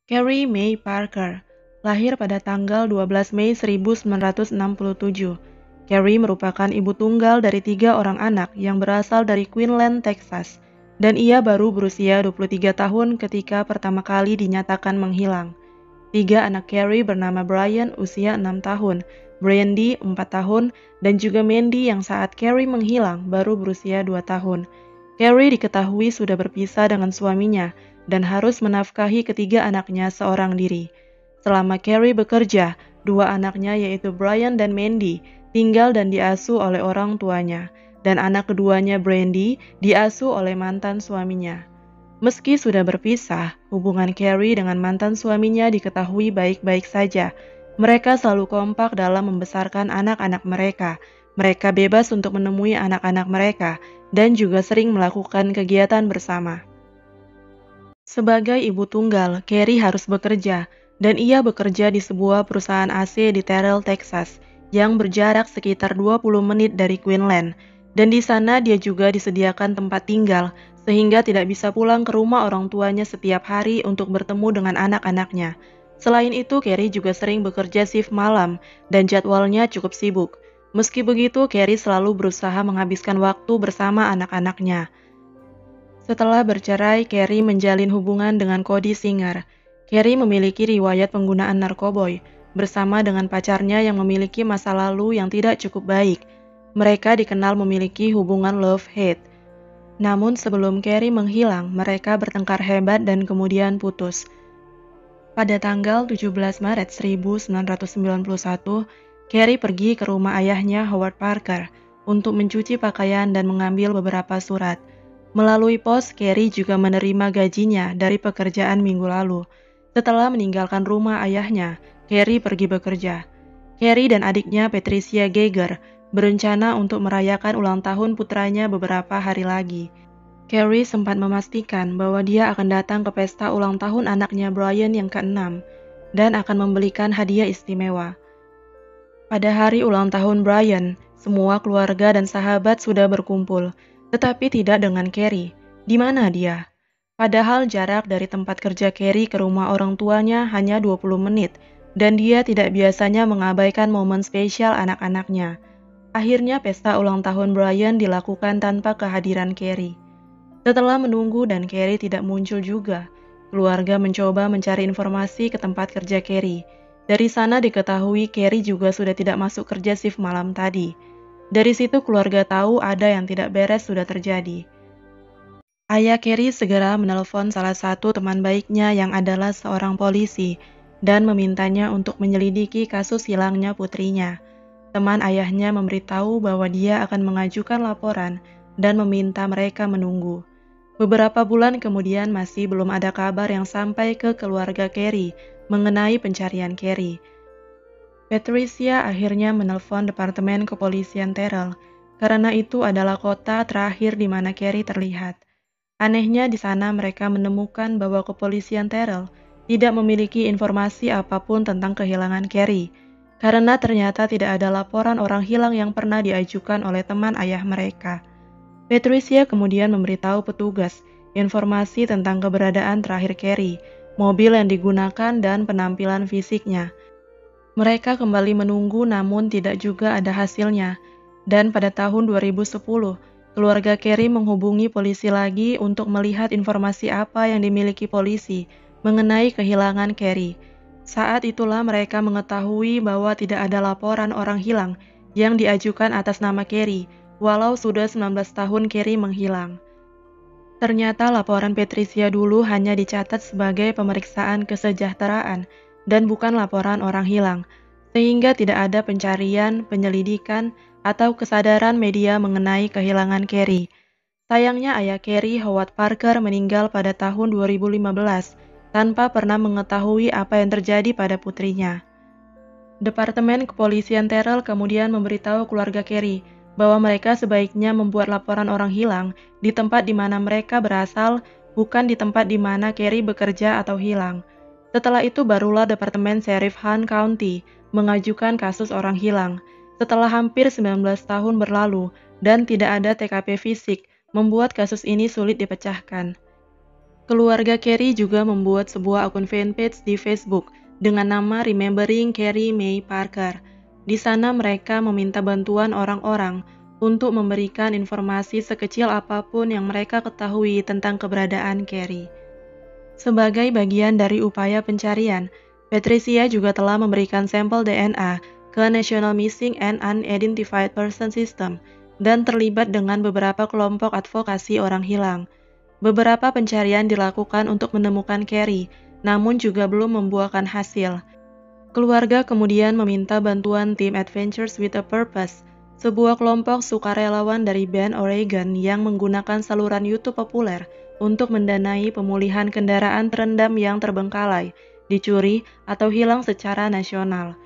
Carrie Mae Parker lahir pada tanggal 12 Mei 1967. Carrie merupakan ibu tunggal dari 3 orang anak yang berasal dari Quinlan, Texas, dan ia baru berusia 23 tahun ketika pertama kali dinyatakan menghilang. 3 anak Carrie bernama Brian usia 6 tahun, Brandy 4 tahun, dan juga Mandy yang saat Carrie menghilang baru berusia 2 tahun. Carrie diketahui sudah berpisah dengan suaminya dan harus menafkahi ketiga anaknya seorang diri. Selama Carrie bekerja, 2 anaknya yaitu Brian dan Mandy tinggal dan diasuh oleh orang tuanya, dan anak keduanya Brandy diasuh oleh mantan suaminya. Meski sudah berpisah, hubungan Carrie dengan mantan suaminya diketahui baik-baik saja. Mereka selalu kompak dalam membesarkan anak-anak mereka. Mereka bebas untuk menemui anak-anak mereka dan juga sering melakukan kegiatan bersama. Sebagai ibu tunggal, Carrie harus bekerja, dan ia bekerja di sebuah perusahaan AC di Terrell, Texas, yang berjarak sekitar 20 menit dari Quinlan. Dan di sana dia juga disediakan tempat tinggal, sehingga tidak bisa pulang ke rumah orang tuanya setiap hari untuk bertemu dengan anak-anaknya. Selain itu, Carrie juga sering bekerja shift malam, dan jadwalnya cukup sibuk. Meski begitu, Carrie selalu berusaha menghabiskan waktu bersama anak-anaknya. Setelah bercerai, Carrie menjalin hubungan dengan Cody Singer. Carrie memiliki riwayat penggunaan narkoboy, bersama dengan pacarnya yang memiliki masa lalu yang tidak cukup baik. Mereka dikenal memiliki hubungan love-hate. Namun sebelum Carrie menghilang, mereka bertengkar hebat dan kemudian putus. Pada tanggal 17 Maret 1991, Carrie pergi ke rumah ayahnya Howard Parker untuk mencuci pakaian dan mengambil beberapa surat. Melalui pos, Carrie juga menerima gajinya dari pekerjaan minggu lalu. Setelah meninggalkan rumah ayahnya, Carrie pergi bekerja. Carrie dan adiknya Patricia Geiger berencana untuk merayakan ulang tahun putranya beberapa hari lagi. Carrie sempat memastikan bahwa dia akan datang ke pesta ulang tahun anaknya Brian yang ke-6 dan akan membelikan hadiah istimewa. Pada hari ulang tahun Brian, semua keluarga dan sahabat sudah berkumpul, tetapi tidak dengan Carrie. Di mana dia? Padahal jarak dari tempat kerja Carrie ke rumah orang tuanya hanya 20 menit, dan dia tidak biasanya mengabaikan momen spesial anak-anaknya. Akhirnya pesta ulang tahun Brian dilakukan tanpa kehadiran Carrie. Setelah menunggu dan Carrie tidak muncul juga, keluarga mencoba mencari informasi ke tempat kerja Carrie. Dari sana diketahui Carrie juga sudah tidak masuk kerja shift malam tadi. Dari situ keluarga tahu ada yang tidak beres sudah terjadi. Ayah Carrie segera menelpon salah satu teman baiknya yang adalah seorang polisi dan memintanya untuk menyelidiki kasus hilangnya putrinya. Teman ayahnya memberitahu bahwa dia akan mengajukan laporan dan meminta mereka menunggu. Beberapa bulan kemudian masih belum ada kabar yang sampai ke keluarga Carrie mengenai pencarian Carrie. Patricia akhirnya menelpon Departemen Kepolisian Terrell, karena itu adalah kota terakhir di mana Carrie terlihat. Anehnya di sana mereka menemukan bahwa Kepolisian Terrell tidak memiliki informasi apapun tentang kehilangan Carrie, karena ternyata tidak ada laporan orang hilang yang pernah diajukan oleh teman ayah mereka. Patricia kemudian memberitahu petugas informasi tentang keberadaan terakhir Carrie, mobil yang digunakan, dan penampilan fisiknya. Mereka kembali menunggu namun tidak juga ada hasilnya. Dan pada tahun 2010, keluarga Carrie menghubungi polisi lagi untuk melihat informasi apa yang dimiliki polisi mengenai kehilangan Carrie. Saat itulah mereka mengetahui bahwa tidak ada laporan orang hilang yang diajukan atas nama Carrie, walau sudah 19 tahun Carrie menghilang. Ternyata laporan Patricia dulu hanya dicatat sebagai pemeriksaan kesejahteraan dan bukan laporan orang hilang, sehingga tidak ada pencarian, penyelidikan, atau kesadaran media mengenai kehilangan Carrie. Sayangnya ayah Carrie, Howard Parker, meninggal pada tahun 2015 tanpa pernah mengetahui apa yang terjadi pada putrinya. Departemen Kepolisian Terrell kemudian memberitahu keluarga Carrie bahwa mereka sebaiknya membuat laporan orang hilang di tempat di mana mereka berasal, bukan di tempat di mana Carrie bekerja atau hilang. Setelah itu barulah Departemen Sheriff Hunt County mengajukan kasus orang hilang. Setelah hampir 19 tahun berlalu dan tidak ada TKP fisik, membuat kasus ini sulit dipecahkan. Keluarga Carey juga membuat sebuah akun fanpage di Facebook dengan nama Remembering Carey May Parker. Di sana mereka meminta bantuan orang-orang untuk memberikan informasi sekecil apapun yang mereka ketahui tentang keberadaan Carey. Sebagai bagian dari upaya pencarian, Patricia juga telah memberikan sampel DNA ke National Missing and Unidentified Person System dan terlibat dengan beberapa kelompok advokasi orang hilang. Beberapa pencarian dilakukan untuk menemukan Carey, namun juga belum membuahkan hasil. Keluarga kemudian meminta bantuan tim Adventures with a Purpose, sebuah kelompok sukarelawan dari Bend, Oregon yang menggunakan saluran YouTube populer untuk mendanai pemulihan kendaraan terendam yang terbengkalai, dicuri, atau hilang secara nasional.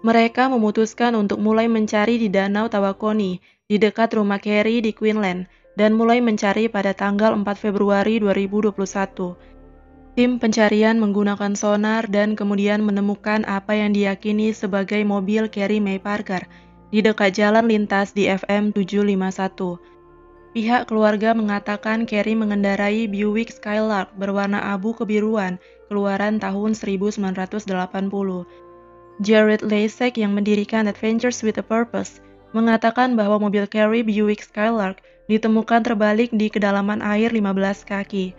Mereka memutuskan untuk mulai mencari di Danau Tawakoni, di dekat rumah Carey di Queensland, dan mulai mencari pada tanggal 4 Februari 2021. Tim pencarian menggunakan sonar dan kemudian menemukan apa yang diyakini sebagai mobil Carey May Parker di dekat jalan lintas di FM 751. Pihak keluarga mengatakan Carey mengendarai Buick Skylark berwarna abu kebiruan keluaran tahun 1980. Jared Lasek yang mendirikan Adventures with a Purpose mengatakan bahwa mobil Carey Buick Skylark ditemukan terbalik di kedalaman air 15 kaki.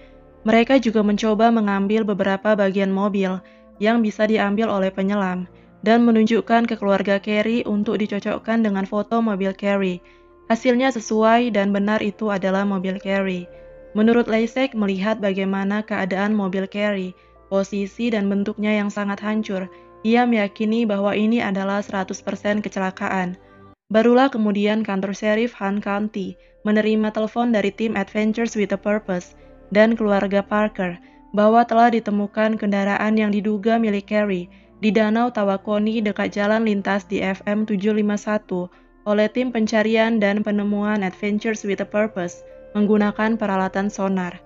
Mereka juga mencoba mengambil beberapa bagian mobil yang bisa diambil oleh penyelam dan menunjukkan ke keluarga Carey untuk dicocokkan dengan foto mobil Carey. Hasilnya sesuai dan benar itu adalah mobil Carey. Menurut Lasek, melihat bagaimana keadaan mobil Carey, posisi dan bentuknya yang sangat hancur, ia meyakini bahwa ini adalah 100% kecelakaan. Barulah kemudian kantor Sheriff Hunt County menerima telepon dari tim Adventures with a Purpose dan keluarga Parker bahwa telah ditemukan kendaraan yang diduga milik Carey di Danau Tawakoni dekat jalan lintas di FM 751 oleh tim pencarian dan penemuan Adventures with a Purpose menggunakan peralatan sonar.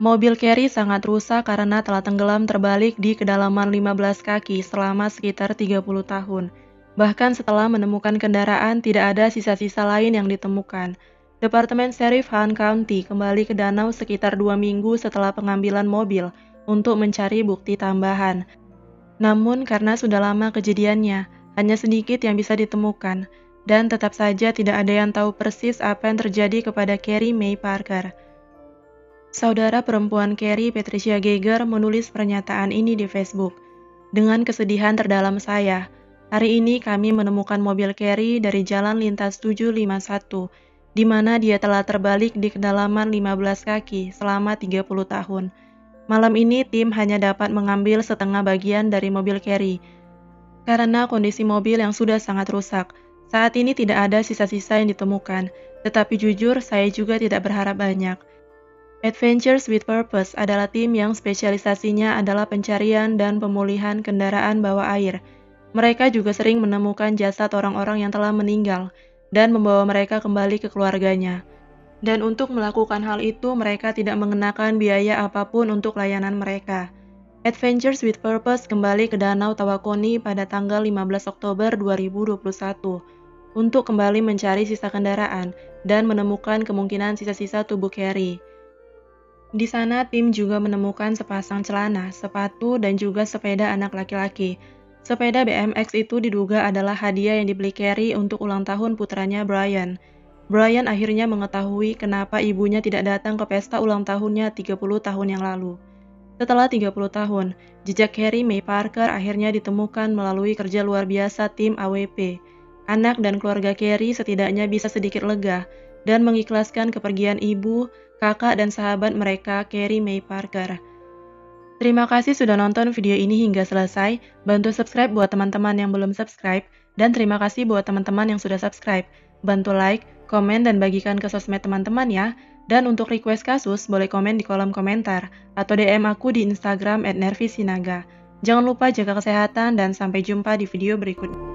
Mobil Carey sangat rusak karena telah tenggelam terbalik di kedalaman 15 kaki selama sekitar 30 tahun. Bahkan setelah menemukan kendaraan, tidak ada sisa-sisa lain yang ditemukan. Departemen Sheriff Hunt County kembali ke danau sekitar 2 minggu setelah pengambilan mobil untuk mencari bukti tambahan. Namun karena sudah lama kejadiannya, hanya sedikit yang bisa ditemukan, dan tetap saja tidak ada yang tahu persis apa yang terjadi kepada Carey May Parker. Saudara perempuan Carey, Patricia Geiger, menulis pernyataan ini di Facebook. Dengan kesedihan terdalam saya, hari ini kami menemukan mobil Carey dari jalan lintas 751, di mana dia telah terbalik di kedalaman 15 kaki selama 30 tahun. Malam ini tim hanya dapat mengambil setengah bagian dari mobil Carey, karena kondisi mobil yang sudah sangat rusak. Saat ini tidak ada sisa-sisa yang ditemukan, tetapi jujur saya juga tidak berharap banyak. Adventures with Purpose adalah tim yang spesialisasinya adalah pencarian dan pemulihan kendaraan bawah air. Mereka juga sering menemukan jasad orang-orang yang telah meninggal dan membawa mereka kembali ke keluarganya. Dan untuk melakukan hal itu, mereka tidak mengenakan biaya apapun untuk layanan mereka. Adventures with Purpose kembali ke Danau Tawakoni pada tanggal 15 Oktober 2021 untuk kembali mencari sisa kendaraan dan menemukan kemungkinan sisa-sisa tubuh Carey. Di sana tim juga menemukan sepasang celana, sepatu, dan juga sepeda anak laki-laki. Sepeda BMX itu diduga adalah hadiah yang dibeli Carey untuk ulang tahun putranya Brian. Brian akhirnya mengetahui kenapa ibunya tidak datang ke pesta ulang tahunnya 30 tahun yang lalu. Setelah 30 tahun, jejak Carey May Parker akhirnya ditemukan melalui kerja luar biasa tim AWP. Anak dan keluarga Carey setidaknya bisa sedikit lega dan mengikhlaskan kepergian ibu, kakak, dan sahabat mereka, Carey May Parker. Terima kasih sudah nonton video ini hingga selesai. Bantu subscribe buat teman-teman yang belum subscribe, dan terima kasih buat teman-teman yang sudah subscribe. Bantu like, komen, dan bagikan ke sosmed teman-teman ya. Dan untuk request kasus, boleh komen di kolom komentar, atau DM aku di Instagram @nervisinaga. Jangan lupa jaga kesehatan dan sampai jumpa di video berikutnya.